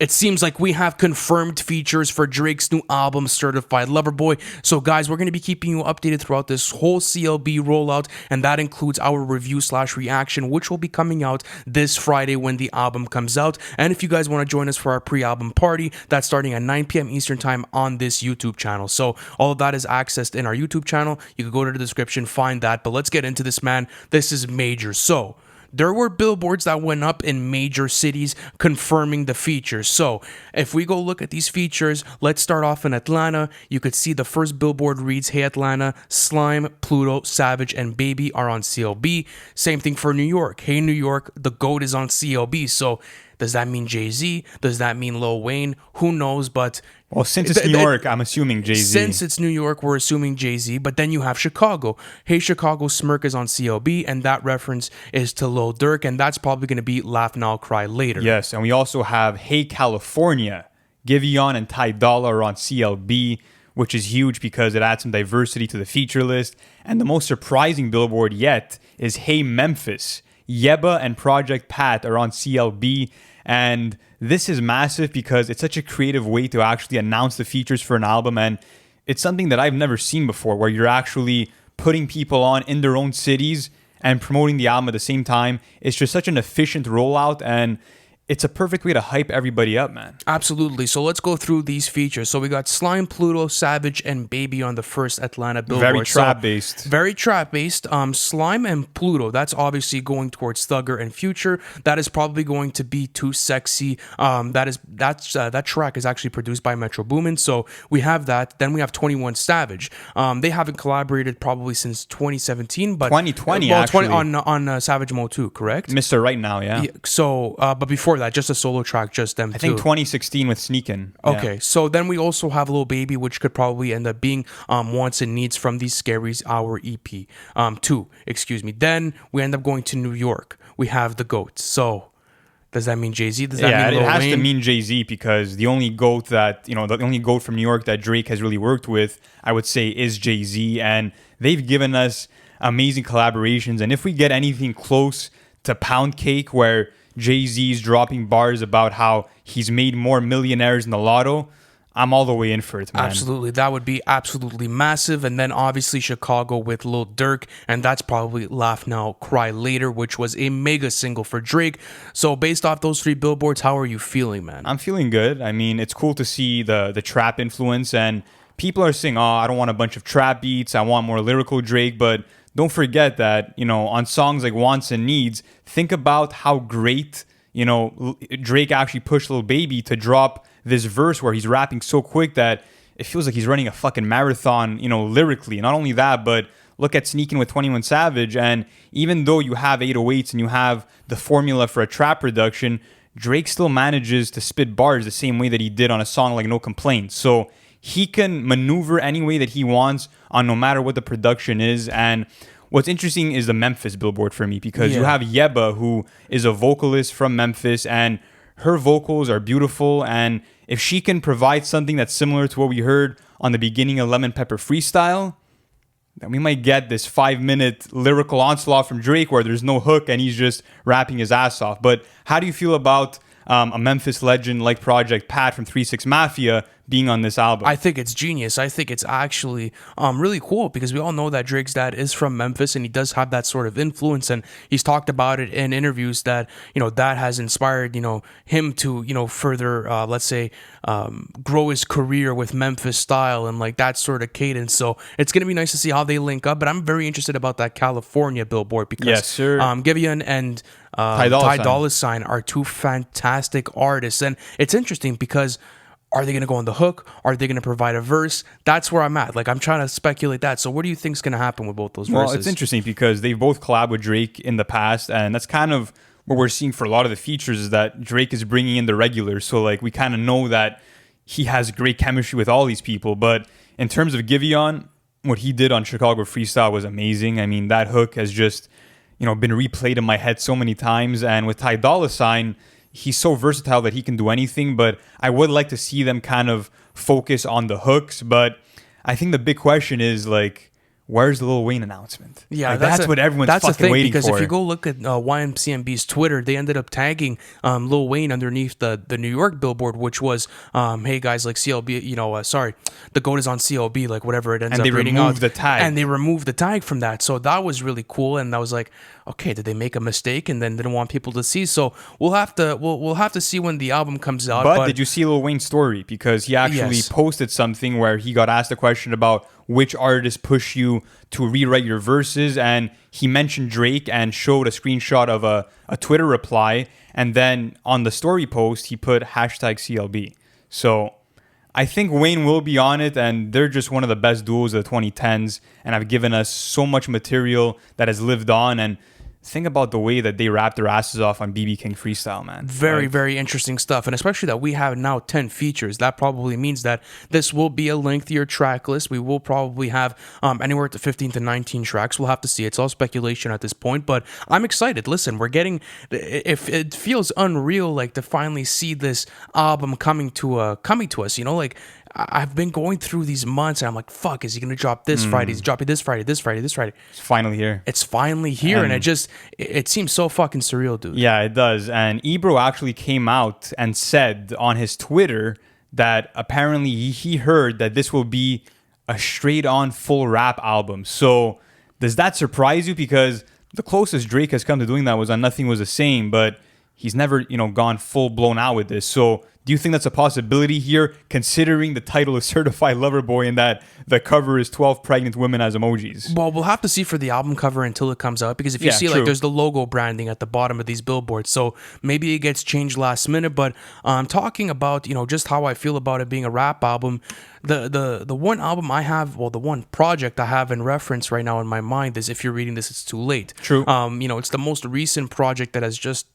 It seems like we have confirmed features for Drake's new album, Certified Lover Boy. So guys, we're going to be keeping you updated throughout this whole CLB rollout, and that includes our review/reaction, which will be coming out this Friday when the album comes out. And if you guys want to join us for our pre-album party, that's starting at 9 p.m. Eastern Time on this YouTube channel. So all of that is accessed in our YouTube channel. You can go to the description, find that. But let's get into this, man. This is major. So there were billboards that went up in major cities confirming the features. So if we go look at these features, let's start off in Atlanta. You could see the first billboard reads, "Hey Atlanta, Slime, Pluto, Savage, and Baby are on CLB." Same thing for New York. "Hey New York, the GOAT is on CLB." So does that mean Jay-Z? Does that mean Lil Wayne? Who knows? But well, since it's New York, I'm assuming Jay-Z. Since it's New York, we're assuming Jay-Z. But then you have Chicago. "Hey Chicago, Smirk is on CLB," and that reference is to Lil Durk, and that's probably going to be Laugh Now, Cry Later. Yes, and we also have "Hey California," Giveon and Ty Dolla are on CLB, which is huge because it adds some diversity to the feature list. And the most surprising billboard yet is "Hey Memphis," Yebba and Project Pat are on CLB. And this is massive because it's such a creative way to actually announce the features for an album. And it's something that I've never seen before, where you're actually putting people on in their own cities and promoting the album at the same time. It's just such an efficient rollout, and it's a perfect way to hype everybody up, man. Absolutely. So let's go through these features. So we got Slime, Pluto, Savage, and Baby on the first Atlanta billboard. Very trap-based. Very trap-based. Slime and Pluto, that's obviously going towards Thugger and Future. That is probably going to be Too Sexy. That track is actually produced by Metro Boomin. So we have that. Then we have 21 Savage. They haven't collaborated probably since 2017, but 2020 actually. on Savage Mode 2, correct? Mr. Right Now, yeah. So, but before that, just a solo track, just them two. I think 2016 with Sneakin'. Okay, yeah. So then we also have Lil Baby, which could probably end up being Wants and Needs from These Scaries Hour EP. Then we end up going to New York. We have the GOAT. So does that mean Jay-Z? Does that mean Lil it has Wayne? to mean Jay-Z, because the only GOAT from New York that Drake has really worked with, I would say, is Jay-Z. And they've given us amazing collaborations. And if we get anything close to Pound Cake, where Jay-Z's dropping bars about how he's made more millionaires in the lotto, I'm all the way in for it, man. Absolutely. That would be absolutely massive. And then obviously Chicago with Lil Durk, and that's probably Laugh Now, Cry Later, which was a mega single for Drake. So based off those three billboards, how are you feeling, man? I'm feeling good. I mean, it's cool to see the trap influence, and people are saying, "Oh, I don't want a bunch of trap beats. I want more lyrical Drake." But don't forget that, on songs like Wants and Needs, think about how great, Drake actually pushed Lil Baby to drop this verse where he's rapping so quick that it feels like he's running a fucking marathon, lyrically. Not only that, but look at Sneakin' with 21 Savage, and even though you have 808s and you have the formula for a trap production, Drake still manages to spit bars the same way that he did on a song like No Complaints. So he can maneuver any way that he wants on no matter what the production is. And what's interesting is the Memphis billboard for me, because you have Yebba, who is a vocalist from Memphis, and her vocals are beautiful. And if she can provide something that's similar to what we heard on the beginning of Lemon Pepper Freestyle, then we might get this 5-minute lyrical onslaught from Drake where there's no hook and he's just rapping his ass off. But how do you feel about a Memphis legend like Project Pat from 3 6 Mafia being on this album? I think it's genius. I think it's actually really cool, because we all know that Drake's dad is from Memphis, and he does have that sort of influence, and he's talked about it in interviews that that has inspired him to further let's say grow his career with Memphis style and like that sort of cadence. So it's gonna be nice to see how they link up. But I'm very interested about that California billboard, because yes, sir. Giveon and Ty Dolla $ign are two fantastic artists, and it's interesting because are they going to go on the hook? Are they going to provide a verse? That's where I'm at. Like, I'm trying to speculate that. So what do you think is going to happen with both those verses? Well, it's interesting because they've both collabed with Drake in the past, and that's kind of what we're seeing for a lot of the features, is that Drake is bringing in the regulars. So, like, we kind of know that he has great chemistry with all these people. But in terms of Giveon, what he did on Chicago Freestyle was amazing. I mean, that hook has just, been replayed in my head so many times. And with Ty Dolla $ign, he's so versatile that he can do anything, but I would like to see them kind of focus on the hooks. But I think the big question is, like, where's the Lil Wayne announcement? Yeah, Like, that's what everyone's that's the fucking thing, waiting because for. if you go look at YMCMB's Twitter, they ended up tagging Lil Wayne underneath the New York Billboard, which was, hey guys, like CLB, sorry, the GOAT is on CLB, like whatever it ends And up they reading removed out. the tag. And they removed the tag from that. So that was really cool. And I was like, okay, did they make a mistake and then didn't want people to see? So we'll have to see when the album comes out. But did you see Lil Wayne's story? Because he actually Yes. posted something where he got asked a question about which artists push you to rewrite your verses, and he mentioned Drake and showed a screenshot of a Twitter reply, and then on the story post he put #CLB. So I think Wayne will be on it, and they're just one of the best duos of the 2010s, and have given us so much material that has lived on. And think about the way that they wrapped their asses off on BB King Freestyle, man. Very, Like, very interesting stuff. And especially that we have now 10 features. That probably means that this will be a lengthier track list. We will probably have anywhere to 15 to 19 tracks. We'll have to see. It's all speculation at this point, but I'm excited. Listen, we're getting, if it feels unreal, like to finally see this album coming to us, like, I've been going through these months and I'm like, fuck, is he going to drop this Friday? Is he dropping this Friday, this Friday, this Friday? it's finally here. It's finally here. And it seems so fucking surreal, dude. Yeah, it does. And Ebro actually came out and said on his Twitter that apparently he heard that this will be a straight-on full rap album. So does that surprise you? Because the closest Drake has come to doing that was on Nothing Was the Same, but he's never, gone full-blown out with this. So do you think that's a possibility here, considering the title is Certified Lover Boy and that the cover is 12 pregnant women as emojis? Well, we'll have to see for the album cover until it comes out, because if you Yeah, see, true. like, there's the logo branding at the bottom of these billboards, so maybe it gets changed last minute. But talking about, just how I feel about it being a rap album, the one album I have, well, the one project I have in reference right now in my mind is If You're Reading This, It's Too Late. True. It's the most recent project that has just,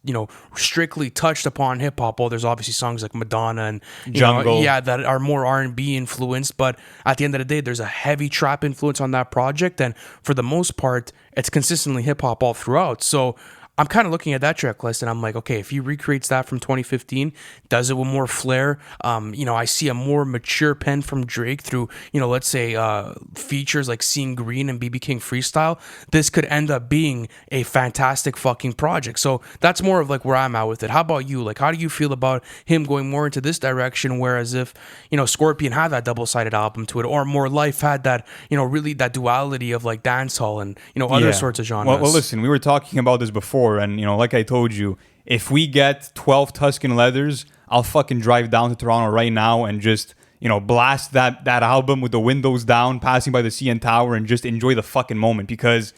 strictly touched upon hip hop. Well, there's obviously songs like Madonna and Jungle. that are more R&B influenced, but at the end of the day, there's a heavy trap influence on that project, and for the most part, it's consistently hip hop all throughout. So I'm kind of looking at that track list and I'm like, okay, if he recreates that from 2015, does it with more flair, I see a more mature pen from Drake through, let's say features like Seeing Green and BB King Freestyle, this could end up being a fantastic fucking project. So that's more of like where I'm at with it. How about you? Like, how do you feel about him going more into this direction, whereas if, Scorpion had that double-sided album to it, or More Life had that, really that duality of like dancehall and, other Yeah. sorts of genres? Well, listen, we were talking about this before, and like I told you, if we get 12 Tuscan Leathers, I'll fucking drive down to Toronto right now and just blast that album with the windows down, passing by the CN Tower, and just enjoy the fucking moment, because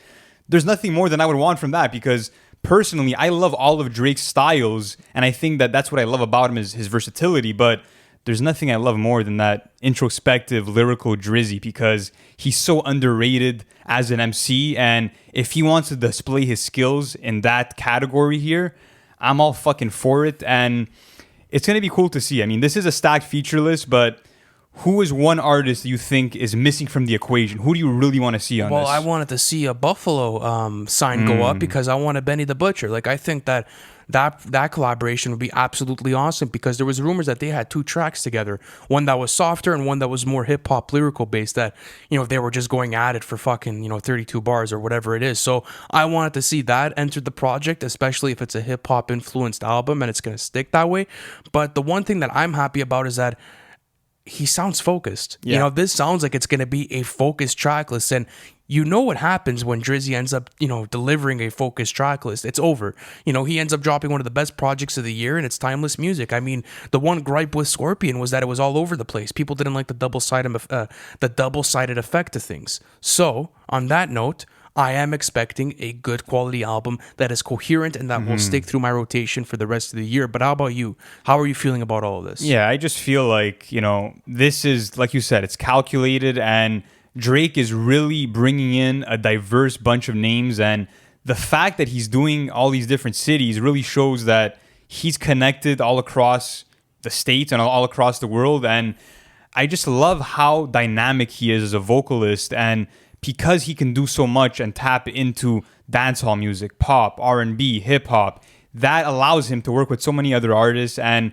there's nothing more than I would want from that. Because personally, I love all of Drake's styles, and I think that that's what I love about him, is his versatility. But there's nothing I love more than that introspective, lyrical Drizzy, because he's so underrated as an MC. And if he wants to display his skills in that category here, I'm all fucking for it. And it's going to be cool to see. I mean, this is a stacked feature list, but who is one artist you think is missing from the equation? Who do you really want to see on this? Well, I wanted to see a Buffalo sign go up, because I wanted Benny the Butcher. Like, I think that collaboration would be absolutely awesome, because there was rumors that they had two tracks together, one that was softer and one that was more hip hop lyrical based, that they were just going at it for fucking 32 bars or whatever it is. So I wanted to see that enter the project, especially if it's a hip hop influenced album and it's going to stick that way. But the one thing that I'm happy about is that he sounds focused. Yeah. This sounds like it's going to be a focused track list. And what happens when Drizzy ends up, delivering a focused track list. It's over. He ends up dropping one of the best projects of the year, and it's timeless music. I mean, the one gripe with Scorpion was that it was all over the place. People didn't like the double-sided effect to things. So, on that note, I am expecting a good quality album that is coherent and that will stick through my rotation for the rest of the year. But how about you? How are you feeling about all of this? Yeah, I just feel like, this is, like you said, it's calculated, and Drake is really bringing in a diverse bunch of names. And the fact that he's doing all these different cities really shows that he's connected all across the states and all across the world. And I just love how dynamic he is as a vocalist. And because he can do so much and tap into dancehall music, pop, R&B, hip hop, that allows him to work with so many other artists. And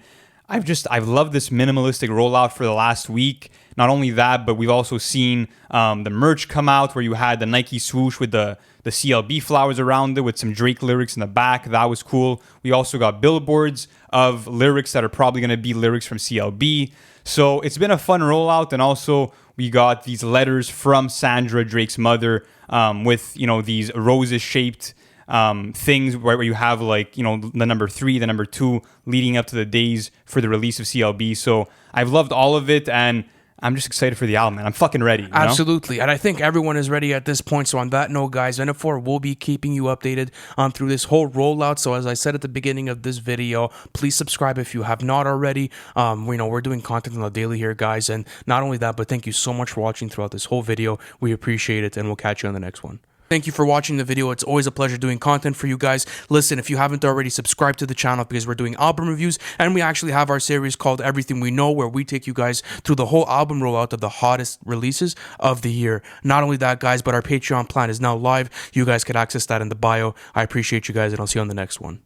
I've loved this minimalistic rollout for the last week. Not only that, but we've also seen the merch come out where you had the Nike swoosh with the CLB flowers around it with some Drake lyrics in the back. That was cool. We also got billboards of lyrics that are probably going to be lyrics from CLB. So it's been a fun rollout. And also we got these letters from Sandra, Drake's mother, with, these roses shaped things where you have like, the number 3, the number 2 leading up to the days for the release of CLB. So I've loved all of it, and I'm just excited for the album, man. I'm fucking ready. Absolutely. And I think everyone is ready at this point. So on that note, guys, N4 will be keeping you updated through this whole rollout. So as I said at the beginning of this video, please subscribe if you have not already. We're doing content on the daily here, guys. And not only that, but thank you so much for watching throughout this whole video. We appreciate it, and we'll catch you on the next one. Thank you for watching the video. It's always a pleasure doing content for you guys. Listen, if you haven't already, subscribe to the channel because we're doing album reviews, and we actually have our series called Everything We Know, where we take you guys through the whole album rollout of the hottest releases of the year. Not only that, guys, but our Patreon plan is now live. You guys can access that in the bio. I appreciate you guys, and I'll see you on the next one.